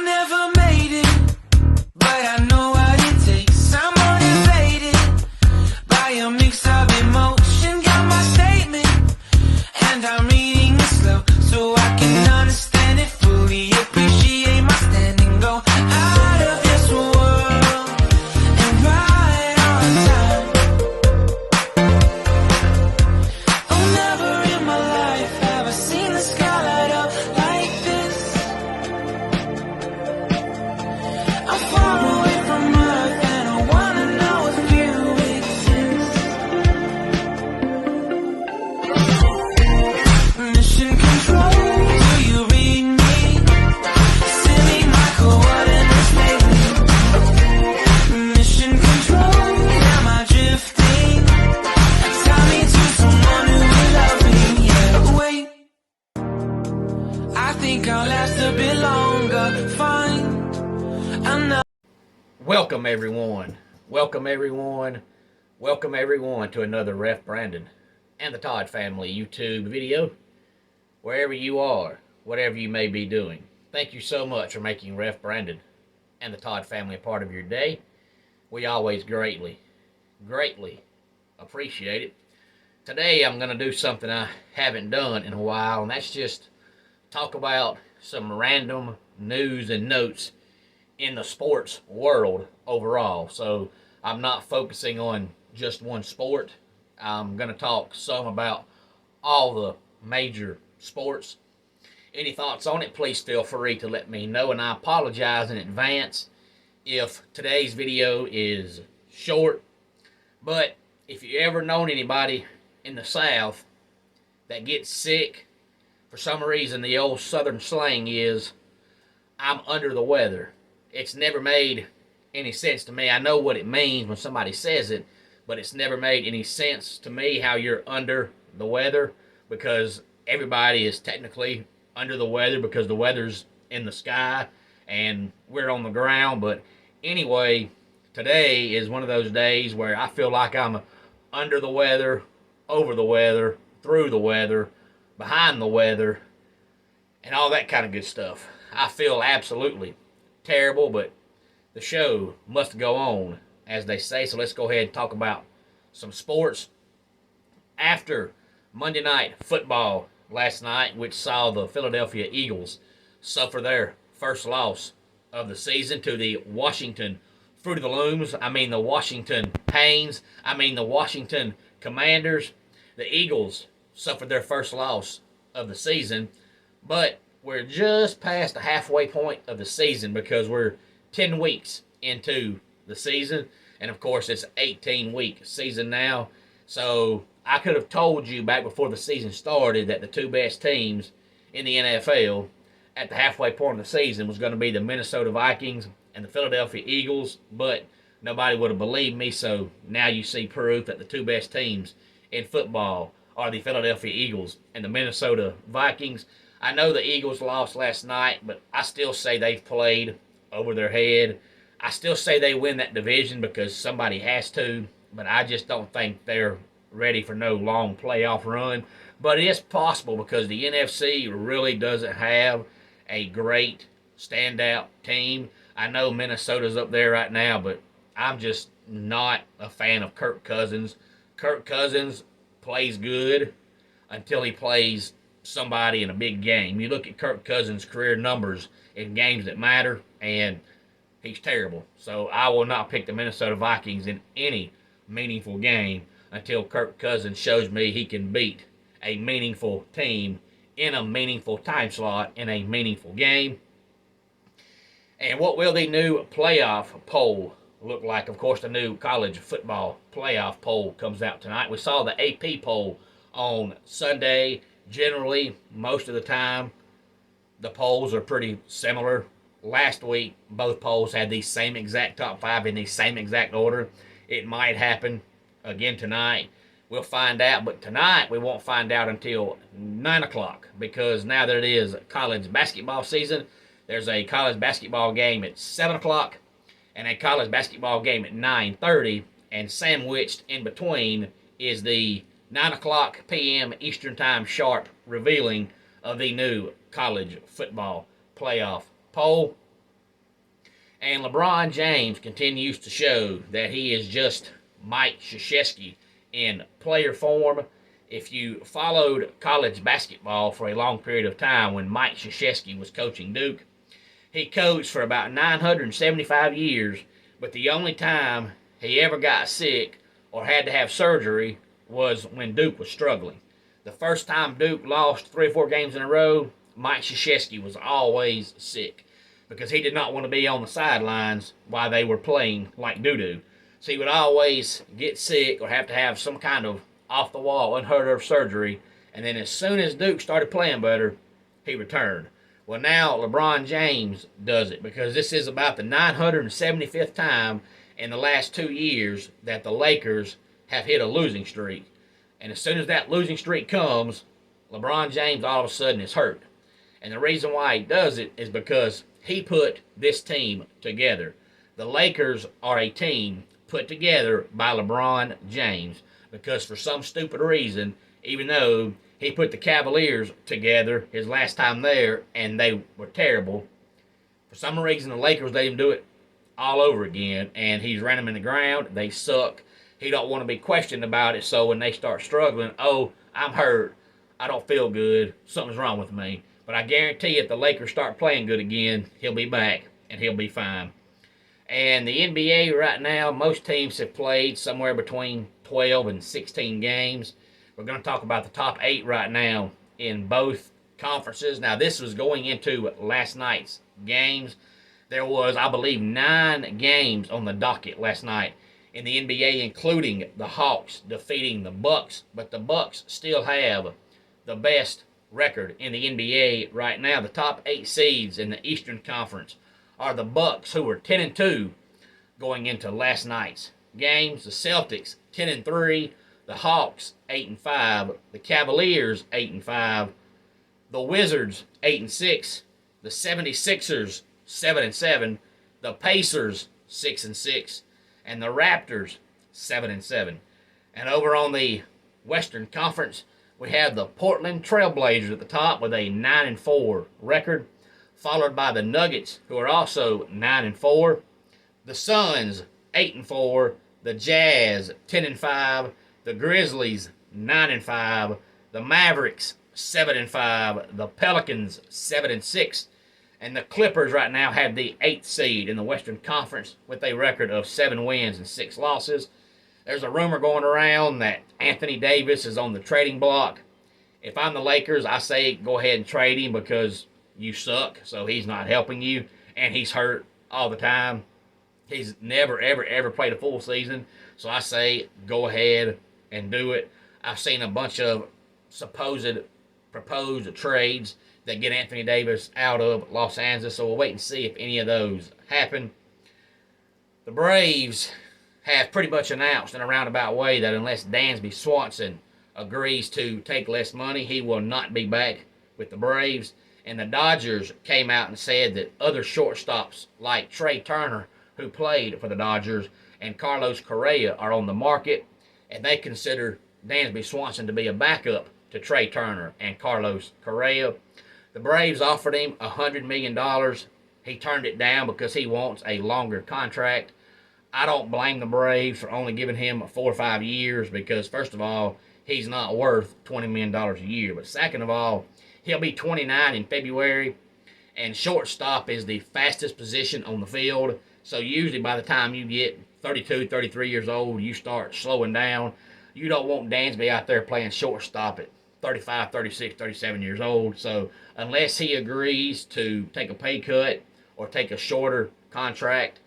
never made it, but I know what it takes. I'm motivated by a mix of emotion. Got my statement, and I'm reading it slow so I can understand it fully. Appreciate my standing, go out of this world and right on time. Oh, never in my life have I seen the sky light up like this. I'm far away from Earth and I wanna know if you exist. Mission control, do you read me? Send me my coordinates lately. Mission control, am I drifting? Tie me to someone who will love me, yeah. Wait, I think I'll last a bit longer. Fine, I'm not. Welcome everyone. Welcome everyone. Welcome everyone to another Ref Brandon and the Todd Family YouTube video. Wherever you are, whatever you may be doing, thank you so much for making Ref Brandon and the Todd Family a part of your day. We always greatly appreciate it. Today I'm going to do something I haven't done in a while, and that's just talk about some random news and notes in the sports world overall. So I'm not focusing on just one sport. I'm going to talk some about all the major sports. Any thoughts on it, please feel free to let me know, and I apologize in advance if today's video is short. But if you ever known anybody in the South that gets sick, for some reason the old Southern slang is, I'm under the weather. It's never made any sense to me. I know what it means when somebody says it, but it's never made any sense to me how you're under the weather, because everybody is technically under the weather because the weather's in the sky and we're on the ground. But anyway, today is one of those days where I feel like I'm under the weather, over the weather, through the weather, behind the weather, and all that kind of good stuff. I feel absolutely terrible, but the show must go on, as they say. So let's go ahead and talk about some sports. After Monday Night Football last night, which saw the Philadelphia Eagles suffer their first loss of the season to the Washington Fruit of the Looms, the Washington Pains, the Washington Commanders. The Eagles suffered their first loss of the season, but we're just past the halfway point of the season because we're 10 weeks into the season. And of course, it's an 18-week season now. So I could have told you back before the season started that the two best teams in the NFL at the halfway point of the season was going to be the Minnesota Vikings and the Philadelphia Eagles, but nobody would have believed me. So now you see proof that the two best teams in football are the Philadelphia Eagles and the Minnesota Vikings. I know the Eagles lost last night, but I still say they've played over their head. I still say they win that division because somebody has to, but I just don't think they're ready for no long playoff run. But it is possible because the NFC really doesn't have a great standout team. I know Minnesota's up there right now, but I'm just not a fan of Kirk Cousins. Kirk Cousins plays good until he plays somebody in a big game. You look at Kirk Cousins' career numbers in games that matter, and he's terrible. So I will not pick the Minnesota Vikings in any meaningful game until Kirk Cousins shows me he can beat a meaningful team in a meaningful time slot in a meaningful game. And what will the new playoff poll look like? Of course, the new college football playoff poll comes out tonight. We saw the AP poll on Sunday. Generally, most of the time, the polls are pretty similar. Last week, both polls had the same exact top five in the same exact order. It might happen again tonight. We'll find out, but tonight we won't find out until 9 o'clock because now that it is college basketball season, there's a college basketball game at 7 o'clock and a college basketball game at 9:30, and sandwiched in between is the 9 o'clock p.m. Eastern Time sharp revealing of the new college football playoff poll. And LeBron James continues to show that he is just Mike Krzyzewski in player form. If you followed college basketball for a long period of time when Mike Krzyzewski was coaching Duke, he coached for about 975 years, but the only time he ever got sick or had to have surgery was when Duke was struggling. The first time Duke lost 3 or 4 games in a row, Mike Krzyzewski was always sick because he did not want to be on the sidelines while they were playing like doo-doo. So he would always get sick or have to have some kind of off-the-wall, unheard-of surgery, and then as soon as Duke started playing better, he returned. Well, now LeBron James does it because this is about the 975th time in the last 2 years that the Lakers have hit a losing streak. And as soon as that losing streak comes, LeBron James all of a sudden is hurt. And the reason why he does it is because he put this team together. The Lakers are a team put together by LeBron James because for some stupid reason, even though he put the Cavaliers together his last time there and they were terrible, for some reason the Lakers let him do it all over again, and he's ran them in the ground. They suck. He don't want to be questioned about it, so when they start struggling, oh, I'm hurt. I don't feel good. Something's wrong with me. But I guarantee if the Lakers start playing good again, he'll be back, and he'll be fine. And the NBA right now, most teams have played somewhere between 12 and 16 games. We're going to talk about the top 8 right now in both conferences. Now, this was going into last night's games. There was, I believe, 9 games on the docket last night in the NBA, including the Hawks defeating the Bucks. But the Bucks still have the best record in the NBA right now. The top 8 seeds in the Eastern Conference are the Bucks, who were 10-2 going into last night's games. The Celtics 10-3, the Hawks 8-5, the Cavaliers 8-5, the Wizards 8-6, the 76ers 7-7, the Pacers 6-6, and the Raptors 7-7. And over on the Western Conference, we have the Portland Trailblazers at the top with a 9-4 record, followed by the Nuggets, who are also 9-4, the Suns 8-4, the Jazz 10-5, the Grizzlies 9-5, the Mavericks 7-5, the Pelicans 7-6, and the Clippers right now have the 8th seed in the Western Conference with a record of 7 wins and 6 losses. There's a rumor going around that Anthony Davis is on the trading block. If I'm the Lakers, I say go ahead and trade him because you suck, so he's not helping you, and he's hurt all the time. He's never, ever played a full season, so I say go ahead and do it. I've seen a bunch of supposed proposed trades that get Anthony Davis out of Los Angeles, so we'll wait and see if any of those happen. The Braves have pretty much announced in a roundabout way that unless Dansby Swanson agrees to take less money, he will not be back with the Braves. And the Dodgers came out and said that other shortstops like Trey Turner, who played for the Dodgers, and Carlos Correa are on the market, and they consider Dansby Swanson to be a backup to Trey Turner and Carlos Correa. The Braves offered him $100 million. He turned it down because he wants a longer contract. I don't blame the Braves for only giving him 4 or 5 years because, first of all, he's not worth $20 million a year. But second of all, he'll be 29 in February, and shortstop is the fastest position on the field. So usually by the time you get 32, 33 years old, you start slowing down. You don't want Dansby out there playing shortstop at 35, 36, 37 years old. So unless he agrees to take a pay cut or take a shorter contract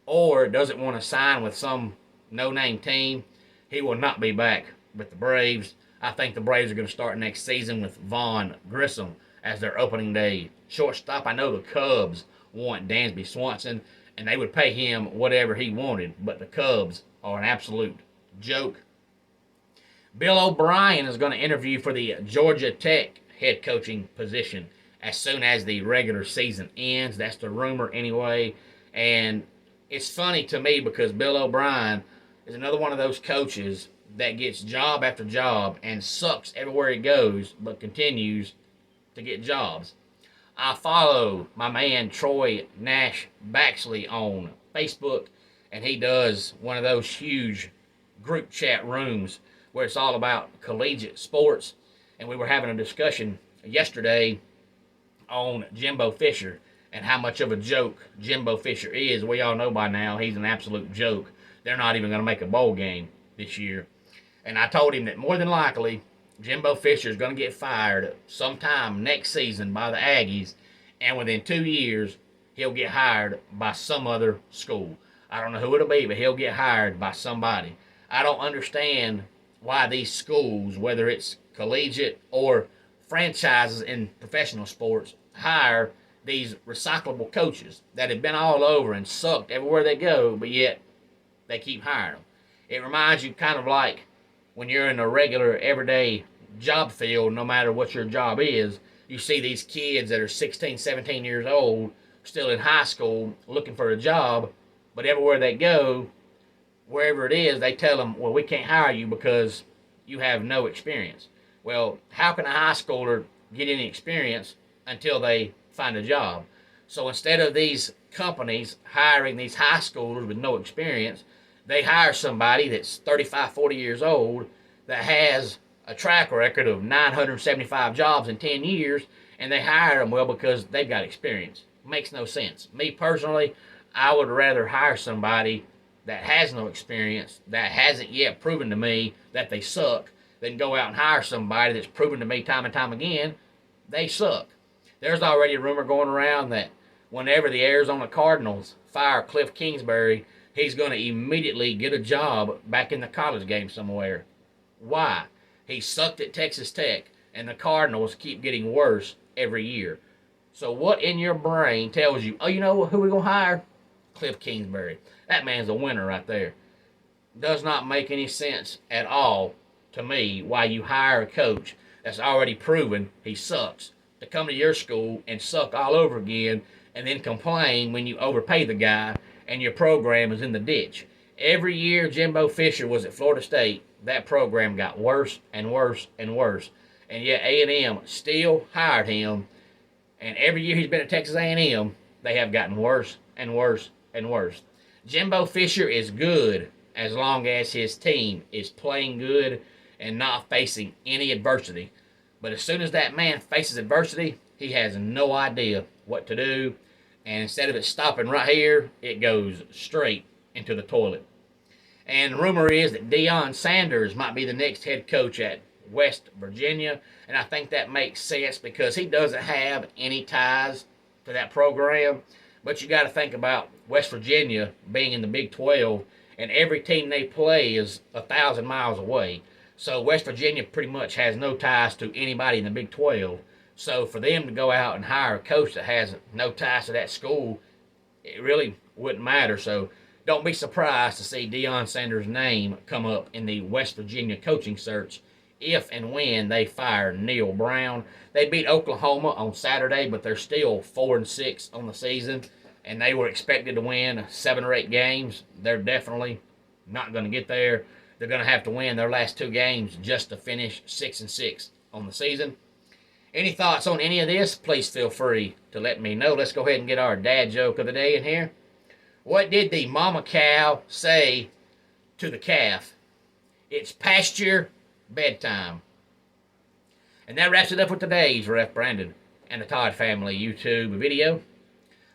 or doesn't want to sign with some no-name team, he will not be back with the Braves. I think the Braves are going to start next season with Vaughn Grissom as their opening day shortstop. I know the Cubs want Dansby Swanson, and they would pay him whatever he wanted, but the Cubs are an absolute joke. Bill O'Brien is going to interview for the Georgia Tech head coaching position as soon as the regular season ends. That's the rumor anyway. And it's funny to me because Bill O'Brien is another one of those coaches that gets job after job and sucks everywhere he goes, but continues to get jobs. I follow my man Troy Nash Baxley on Facebook, and he does one of those huge group chat rooms where it's all about collegiate sports. And we were having a discussion yesterday on Jimbo Fisher and how much of a joke Jimbo Fisher is. We all know by now he's an absolute joke. They're not even going to make a bowl game this year. And I told him that more than likely Jimbo Fisher is going to get fired sometime next season by the Aggies, and within 2 years he'll get hired by some other school. I don't know who it'll be, but he'll get hired by somebody. I don't understand why these schools, whether it's collegiate or franchises in professional sports, hire these recyclable coaches that have been all over and sucked everywhere they go, but yet they keep hiring them. It reminds you kind of like when you're in a regular, everyday job field, no matter what your job is, you see these kids that are 16, 17 years old, still in high school, looking for a job, but everywhere they go, wherever it is, they tell them, well, we can't hire you because you have no experience. Well, how can a high schooler get any experience until they find a job? So instead of these companies hiring these high schoolers with no experience, they hire somebody that's 35, 40 years old that has a track record of 975 jobs in 10 years, and they hire them, well, because they've got experience. Makes no sense. Me personally, I would rather hire somebody that has no experience, that hasn't yet proven to me that they suck, than go out and hire somebody that's proven to me time and time again they suck. There's already a rumor going around that whenever the Arizona Cardinals fire Cliff Kingsbury, he's going to immediately get a job back in the college game somewhere. Why? He sucked at Texas Tech, and the Cardinals keep getting worse every year. So what in your brain tells you, oh, you know who we're going to hire? Cliff Kingsbury. That man's a winner right there. Does not make any sense at all to me why you hire a coach that's already proven he sucks to come to your school and suck all over again and then complain when you overpay the guy and your program is in the ditch. Every year Jimbo Fisher was at Florida State, that program got worse and worse and worse. And yet A&M still hired him. And every year he's been at Texas A&M, they have gotten worse and worse and worse. Jimbo Fisher is good as long as his team is playing good and not facing any adversity. But as soon as that man faces adversity, he has no idea what to do. And instead of it stopping right here, it goes straight into the toilet. And the rumor is that Deion Sanders might be the next head coach at West Virginia. And I think that makes sense because he doesn't have any ties to that program. But you got to think about West Virginia being in the Big 12, and every team they play is 1,000 miles away. So West Virginia pretty much has no ties to anybody in the Big 12. So for them to go out and hire a coach that has no ties to that school, it really wouldn't matter. So don't be surprised to see Deion Sanders' name come up in the West Virginia coaching search if and when they fire Neil Brown. They beat Oklahoma on Saturday, but they're still 4-6 on the season, and they were expected to win 7 or 8 games. They're definitely not going to get there. They're going to have to win their last 2 games just to finish 6-6 on the season. Any thoughts on any of this? Please feel free to let me know. Let's go ahead and get our dad joke of the day in here. What did the mama cow say to the calf? It's past your bedtime. And that wraps it up for today's Ref Brandon and the Todd Family YouTube video.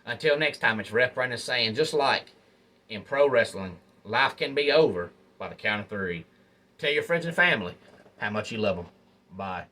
Until next time, it's Ref Brandon saying, just like in pro wrestling, life can be over by the count of 3. Tell your friends and family how much you love them. Bye.